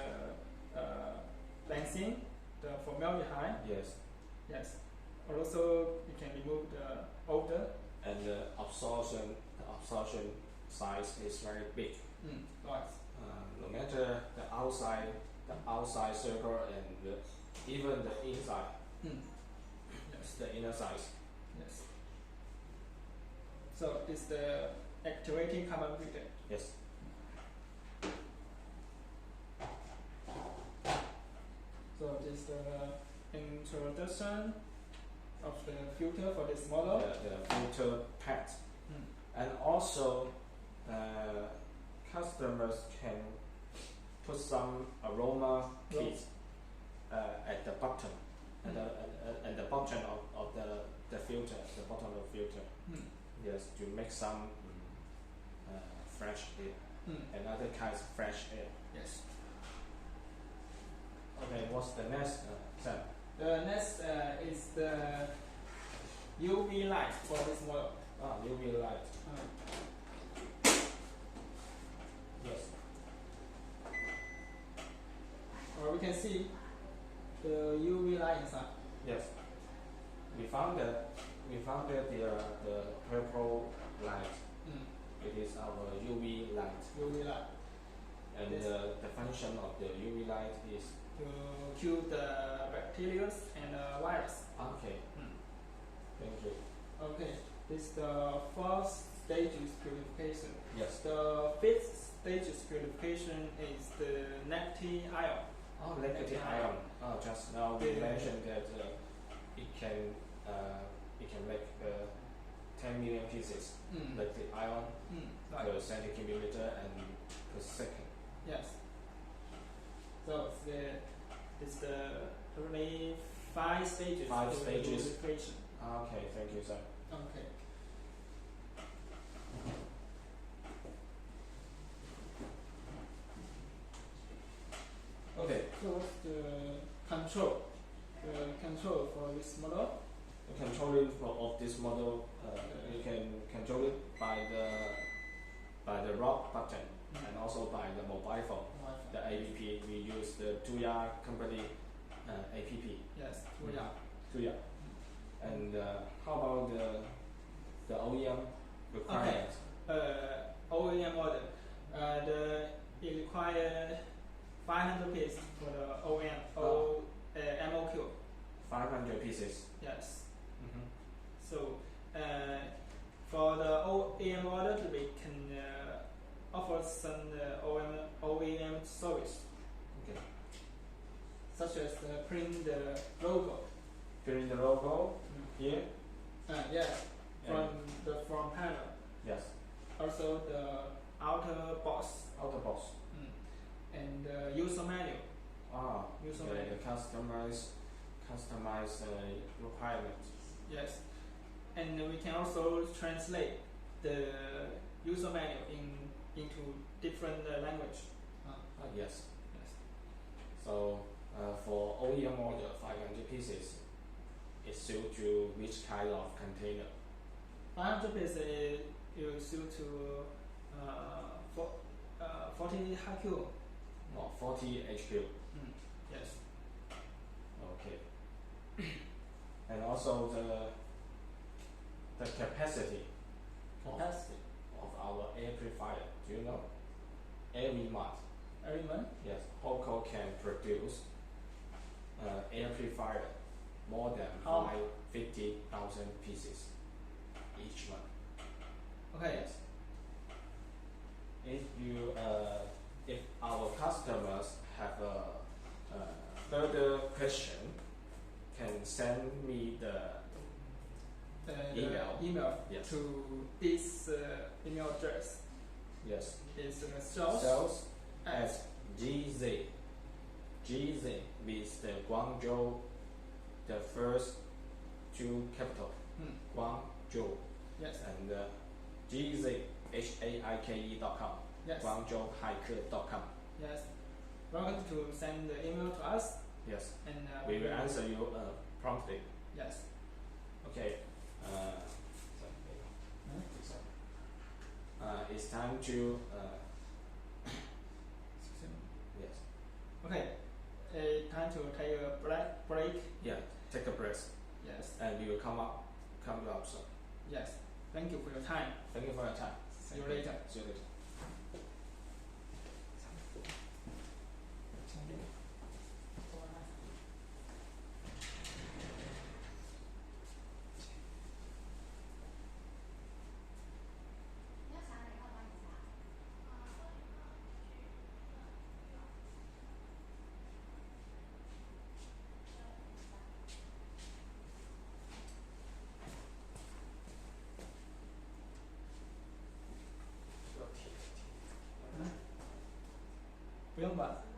benzene, the formaldehyde. Yes. Yes, also you can remove the odor. And the absorption size is very big. Right. No matter the outside circle and even the inside, Yes. the inner size. Yes. So it's the activating carbon filter. Yes. So this is the introduction of the filter for this model. The filter pad. And also, customers can put some aroma kits at the bottom, at the bottom of the filter, the bottom of the filter. Yes, to make some fresh air, another kind of fresh air. Yes. Okay, what's the next, Sam? The next is the UV light for this model. UV light. Yes. Or we can see the UV light inside. Yes. We found that the purple light. It is our UV light. UV light And Yes. the function of the UV light is to kill the bacteria and virus. okay. Thank you. Okay, this is the fourth stages purification. Yes. The fifth stages purification is the negative ion. Negative ion. Just now we Yeah. mentioned that it can make 10 million pieces negative ion Right. per centimeter and per second. Yes. So it's the only 5 stages. Five to stages. purification. Okay, thank you, sir. Okay. Okay. So what's the control? The control for this model. The controlling of this model, you can control it by the rock button and also by the mobile phone. The app we use the Tuya company app. Yes, Tuya. Tuya. And how about the OEM requirements? OEM order. It requires 500 pieces for the OEM MOQ. 500 pieces. Yes. So for the OEM order, we can offer some OEM service, Okay. such as print the logo. Print the logo here. Yes, from And the front panel. yes. also the outer box Outer box. and the user manual. User okay, manual. the customize requirement. Yes, and we can also translate the user manual into different language. Yes. Yes. So for OEM model 500 pieces, it suit to which kind of container? 500 pieces you suit to 40 HQ. Or 40 HQ. Yes. Okay. And also the capacity of our air purifier. Do you know? Every month, Every month? yes, Hoco can produce air purifier more than How? 50,000 pieces each month. Okay. Yes. If you if our customers have a further question, can send me the email. Yes. To this email address. Yes. Is Sales at GZ. GZ means the Guangzhou, the first two capital. Guangzhou. Yes. And GZ HAIKE.com. Yes. GuangzhouHaike.com. Yes. Welcome to send the email to us. Yes. And We will answer you promptly. Yes. Okay. It's time to yes. Okay. Time to take a break. Yeah. Take a breath, Yes. and we will come up soon. Yes. Thank you for your time. Thank you for your time. See you later. See you later. Bring back.